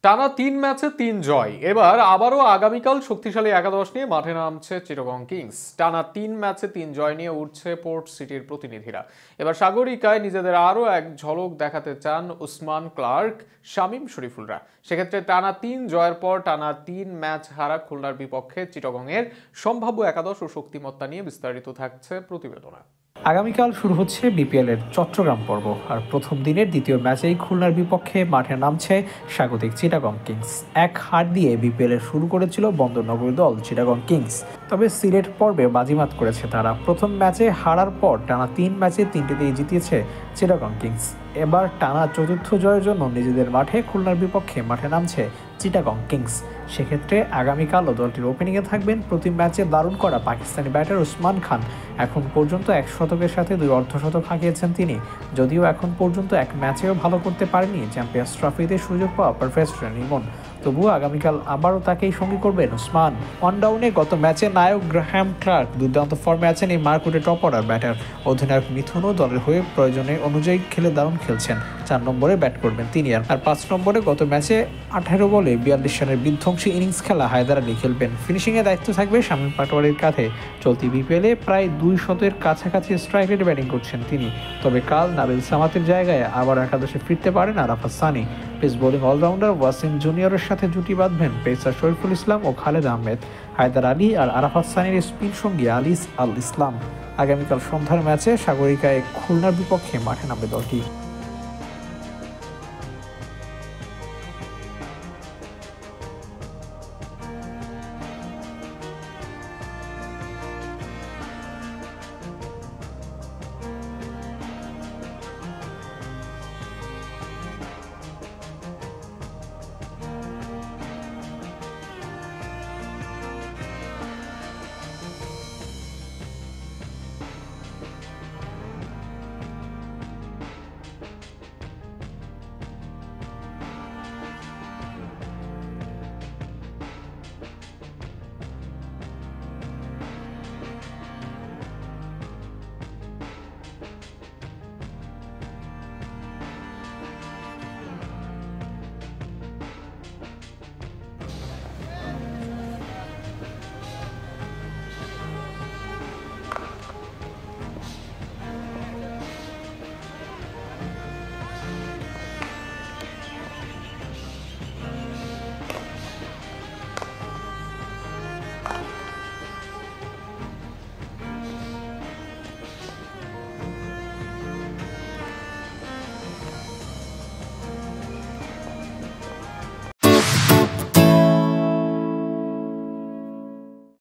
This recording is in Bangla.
টানা ৩ ম্যাচে ৩ জয়। এবার আবারও আগামীকাল শক্তিশালী একাদশ নিয়ে মাঠে নামছে চিটাগং কিংস। টানা ৩ ম্যাচে ৩ জয় নিয়ে উঠছে পোর্ট সিটির প্রতিনিধিরা। এবার সাগরিকায় নিজেদের আরও এক ঝলক দেখাতে চান উসমান ক্লার্ক, শামীম শরীফুলরা। সেক্ষেত্রে টানা ৩ জয়ের পর টানা ৩ ম্যাচ হারা খুলনার বিপক্ষে চিটাগংয়ের সম্ভাব্য একাদশ ও শক্তিমত্তা নিয়ে বিস্তারিত থাকছে প্রতিবেদনে। আগামীকাল শুরু হচ্ছে বিপিএল এর চট্টগ্রাম পর্ব। আর প্রথম দিনের দ্বিতীয় ম্যাচেই খুলনার বিপক্ষে মাঠে নামছে স্বাগতিক চিটাগং কিংস। এক হার দিয়ে বিপিএল এর শুরু করেছিল বন্দরনগরী দল চিটাগং কিংস। তবে সিলেট পর্বে বাজিমাত করেছে তারা। প্রথম ম্যাচে হারার পর টানা ৩ ম্যাচে ৩টিতেই জিতিয়েছে চিটাগং কিংস। এবার টানা চতুর্থ জয়ের জন্য নিজেদের মাঠে খুলনার বিপক্ষে মাঠে নামছে চিটাগং কিংস। সেক্ষেত্রে আগামীকালও দলটির ওপেনিংয়ে থাকবেন প্রতি ম্যাচে দারুণ করা পাকিস্তানি ব্যাটার উসমান খান। এখন পর্যন্ত ১০০ শতকের সাথে ২ অর্ধশতক হাঁকিয়েছেন তিনি। যদিও এখন পর্যন্ত এক ম্যাচেও ভালো করতে পারেনি চ্যাম্পিয়ন্স ট্রফিতে সুযোগ পাওয়া পারভেজ ইমন। তবুও আগামীকাল আবারও তাকেই সঙ্গী করবেন উসমান। ওয়ানডাউনে গত ম্যাচে নায়ক গ্রাহাম ক্লার্ক দুর্দান্ত ফর্মে আছেন এই মার্কুটে টপ অর্ডার ব্যাটার। অধিনায়ক মিথুনও দলের হয়ে প্রয়োজনে অনুযায়ী খেলে দারুণ খেলছেন। ৪ নম্বরে ব্যাট করবেন তিনি। আর ৫ নম্বরে গত ম্যাচে ১৮ বলে ৪২ রানের বিধ্বংসী ইনিংস খেলা হায়দার আলী খেলবেন। ফিনিশিংয়ের দায়িত্ব থাকবে শামীম পাটোয়ারির কাঁধে। চলতি বিপিএলে প্রায় ২০০-এর কাছাকাছি স্ট্রাইক রেটে ব্যাটিং করছেন তিনি। তবে কাল নাবিল সামাতের জায়গায় আবার একাদশে ফিরতে পারেন Arafat Sunny. Pace bowling allrounder Wasim জুনিয়রের সাথে জুটি বাঁধবেন পেসার শরীফুল ইসলাম ও খালেদ আহমেদ। হায়দার আলী আর আরাফাত সানির স্পিন সঙ্গী আলিস আল ইসলাম। আগামীকাল সন্ধ্যার ম্যাচে সাগরিকায় খুলনার বিপক্ষে মাঠে নামবে দলটি।